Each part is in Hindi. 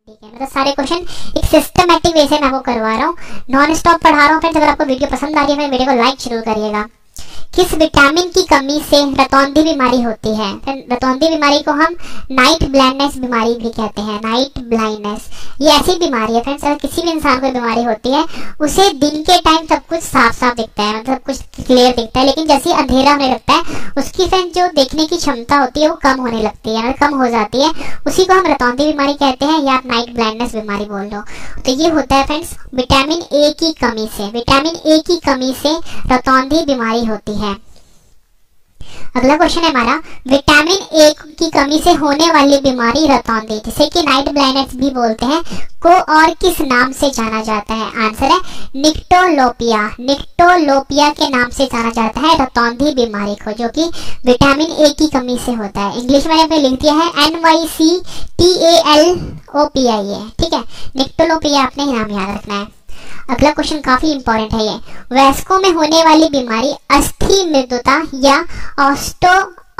ठीक है, मतलब सारे क्वेश्चन एक सिस्टमैटिक वे से मैं आपको करवा रहा हूँ, नॉन स्टॉप पढ़ा रहा हूँ। फ्रेंड्स अगर आपको वीडियो पसंद आ रही है मेरे वीडियो को लाइक जरूर करिएगा। किस विटामिन की कमी से रतौंधी बीमारी होती है? रतौंधी बीमारी को हम नाइट ब्लाइंडनेस बीमारी भी कहते हैं। नाइट ब्लाइंडनेस ये ऐसी बीमारी है फ्रेंड्स, अगर किसी भी इंसान को बीमारी होती है उसे दिन के टाइम सब कुछ साफ साफ दिखता है, मतलब कुछ क्लियर दिखता है, लेकिन जैसे अंधेरा होने लगता है उसकी फ्रेंड्स जो देखने की क्षमता होती है वो कम होने लगती है, कम हो जाती है। उसी को हम रतौंधी बीमारी कहते हैं या आप नाइट ब्लाइंडनेस बीमारी बोल दो। तो ये होता है फ्रेंड्स विटामिन ए की कमी से। विटामिन ए की कमी से रतौंधी बीमारी होती है। अगला क्वेश्चन है हमारा, विटामिन ए की कमी से होने वाली बीमारी रतौंधी, जिसे कि नाइट ब्लाइंडनेस भी बोलते हैं, को और किस नाम से जाना जाता है? आंसर है निक्टोलोपिया। निक्टोलोपिया के नाम से जाना जाता है रतौंधी बीमारी को, जो कि विटामिन ए की कमी से होता है। इंग्लिश में मैंने लिख दिया है NYCTALOPIA। ठीक है, निक्टोलोपिया आपने नाम याद रखना है। अगला क्वेश्चन काफी इंपॉर्टेंट है ये, वयस्कों में होने वाली बीमारी अस्थि मृदुता या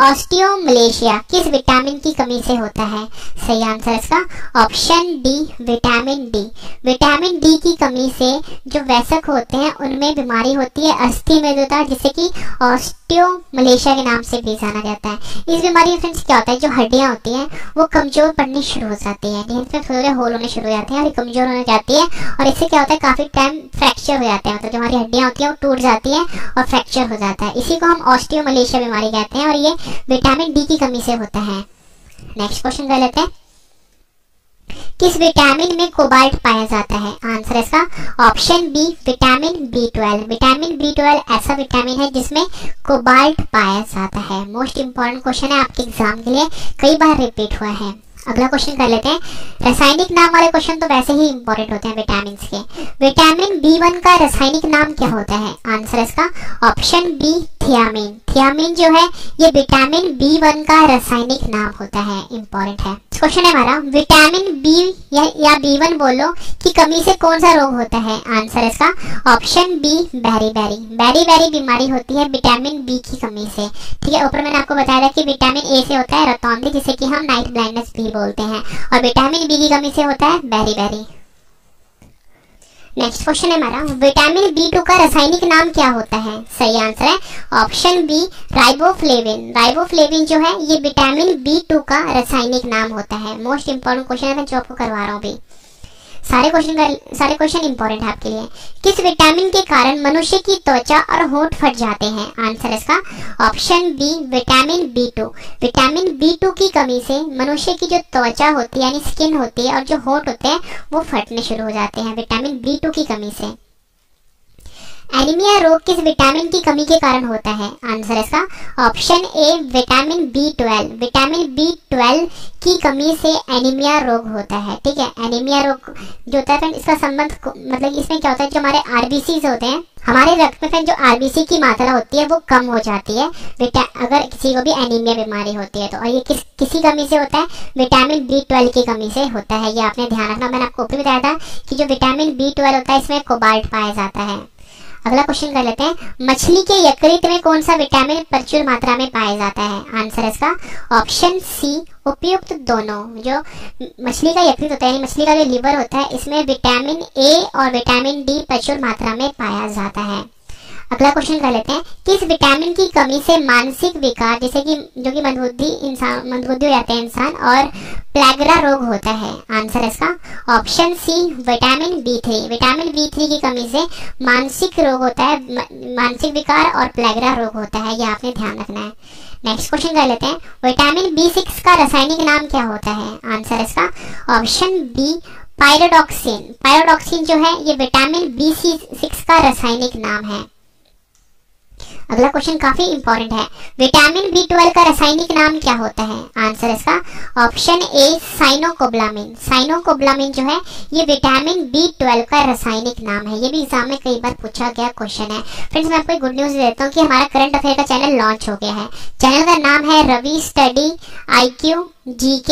ऑस्टियोमलेशिया किस विटामिन की कमी से होता है? सही आंसर इसका option D, vitamin D. Vitamin D की कमी से जो वयस्क होते हैं उनमें बीमारी होती है अस्थि मृदुता, जिसे कि ऑस्टियोमलेशिया के नाम से भी जाना जाता है। इस बीमारी में फ्रेंड्स क्या होता है, जो हड्डियां होती हैं वो कमजोर पड़नी शुरू हो जाती है, थोड़े होल होने शुरू हो जाते हैं और कमजोर होने जाती है, और इससे क्या होता है काफी टाइम फ्रैक्चर हो जाते हैं, मतलब जो हमारी हड्डियां होती हैं वो टूट जाती हैं और फ्रैक्चर हो जाता है। इसी को हम ऑस्टियोमलेशिया बीमारी कहते हैं और ये विटामिन डी की कमी से होता है। नेक्स्ट क्वेश्चन कर लेते हैं, किस विटामिन में कोबाल्ट पाया जाता है? आंसर इसका option B, vitamin B12। Vitamin B12 ऐसा विटामिन है जिसमें कोबाल्ट पाया जाता है। मोस्ट इंपॉर्टेंट क्वेश्चन है आपके एग्जाम के लिए, कई बार रिपीट हुआ है। अगला क्वेश्चन कर लेते हैं, रासायनिक नाम वाले क्वेश्चन तो वैसे ही इंपॉर्टेंट होते हैं विटामिन के। विटामिन B1 का रासायनिक नाम क्या होता है? आंसर इसका ऑप्शन बी, थियामिन। थियामिन जो है ये विटामिन B1 का रासायनिक नाम होता है, इंपॉर्टेंट है। क्वेश्चन है हमारा, विटामिन बी या B1 बोलो की कमी से कौन सा रोग होता है? आंसर इसका ऑप्शन बी, बेरी-बेरी। बेरी-बेरी बीमारी होती है विटामिन बी की कमी से। ठीक है, ऊपर मैंने आपको बताया था कि विटामिन ए से होता है रतौंधी, जिसे कि हम नाइट ब्लाइंडनेस भी बोलते हैं, और विटामिन बी की कमी से होता है बेरी-बेरी। नेक्स्ट क्वेश्चन है हमारा, विटामिन B2 का रासायनिक नाम क्या होता है? सही आंसर है ऑप्शन बी, राइबोफ्लेविन। राइबोफ्लेविन जो है ये विटामिन B2 का रासायनिक नाम होता है। मोस्ट इंपॉर्टेंट क्वेश्चन है, मैं जो आपको करवा रहा हूँ अभी। सारे क्वेश्चन इंपॉर्टेंट है आपके लिए। किस विटामिन के कारण मनुष्य की त्वचा और होंठ फट जाते हैं? आंसर इसका option B, vitamin B2। Vitamin B2 की कमी से मनुष्य की जो त्वचा होती है यानी स्किन होती है और जो होंठ होते हैं वो फटने शुरू हो जाते हैं विटामिन B2 की कमी से। एनीमिया रोग किस विटामिन की कमी के कारण होता है? आंसर इसका option A, vitamin B12। Vitamin B12 की कमी से एनीमिया रोग होता है। ठीक है, एनीमिया रोग जो होता है इसका संबंध मतलब इसमें क्या होता है, जो हमारे RBCs होते हैं, हमारे रक्त में जो RBC की मात्रा होती है वो कम हो जाती है अगर किसी को भी एनीमिया बीमारी होती है तो। और ये किसी कमी से होता है, विटामिन B12 की कमी से होता है। ये आपने ध्यान रखना, मैंने आपको ऊपर बताया था कि जो विटामिन B12 होता है इसमें कोबाल्ट पाया जाता है। अगला क्वेश्चन कर लेते हैं, मछली के यकृत में कौन सा विटामिन प्रचुर मात्रा में पाया जाता है? आंसर इसका ऑप्शन सी, उपयुक्त दोनों। जो मछली का यकृत होता है यानी मछली का जो लिवर होता है इसमें विटामिन ए और विटामिन डी प्रचुर मात्रा में पाया जाता है। अगला क्वेश्चन कर लेते हैं, किस विटामिन की कमी से मानसिक विकार जैसे कि जो कि मंदबुद्धि हो जाते हैं इंसान और प्लेगरा रोग होता है? आंसर इसका option C, vitamin B3। Vitamin B3 की कमी से मानसिक रोग होता है, मानसिक विकार और प्लेगरा रोग होता है, ये आपने ध्यान रखना है। नेक्स्ट क्वेश्चन कर लेते हैं, विटामिन B6 का रासायनिक नाम क्या होता है? आंसर इसका ऑप्शन बी, पायरोडॉक्सिन। पायरोडॉक्सिन जो है ये विटामिन B6 का रासायनिक नाम है। अगला क्वेश्चन काफी इंपॉर्टेंट है, विटामिन B12 का रासायनिक नाम क्या होता है? आंसर इसका ऑप्शन ए, साइनोकोबालामिन। साइनोकोबालामिन जो है ये विटामिन B12 का रासायनिक नाम है। ये भी एग्जाम में कई बार पूछा गया क्वेश्चन है। फ्रेंड्स मैं आपको गुड न्यूज देता हूँ कि हमारा करंट अफेयर का चैनल लॉन्च हो गया है। चैनल का नाम है Ravi study IQ GK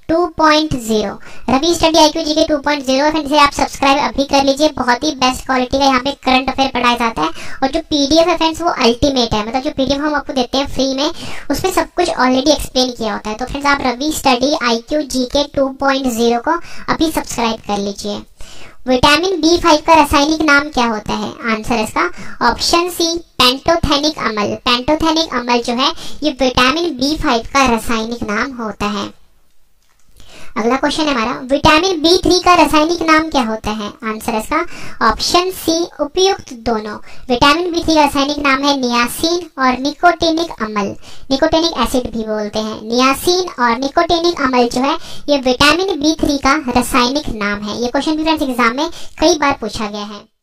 2.0 Ravi study IQ GK 2.0 friends, आप सब्सक्राइब अभी कर लीजिए। बहुत ही बेस्ट क्वालिटी का यहाँ पे करंट अफेयर पढ़ाया जाता है और जो PDF है फ्रेंड्स वो अल्टीमेट है। मतलब जो PDF हम आपको देते हैं फ्री में, उसमें सब कुछ ऑलरेडी एक्सप्लेन किया होता है। तो फ्रेंड्स आप रवि स्टडी IQ जीके 2.0 को अभी सब्सक्राइब कर लीजिए। विटामिन B5 का रासायनिक नाम क्या होता है? आंसर इसका ऑप्शन सी पेंटोथेनिक अम्ल। पेंटोथेनिक अम्ल जो है ये विटामिन B5 का रासायनिक नाम होता है। अगला क्वेश्चन है हमारा, विटामिन B3 का रासायनिक नाम क्या होता है? आंसर इसका ऑप्शन सी उपयुक्त दोनों। विटामिन B3 का रासायनिक नाम है नियासिन और निकोटिनिक अम्ल। निकोटिनिक एसिड भी बोलते हैं। नियासिन और निकोटिनिक अम्ल जो है ये विटामिन B3 का रासायनिक नाम है। ये क्वेश्चन भी फ्रेंड्स एग्जाम में कई बार पूछा गया है।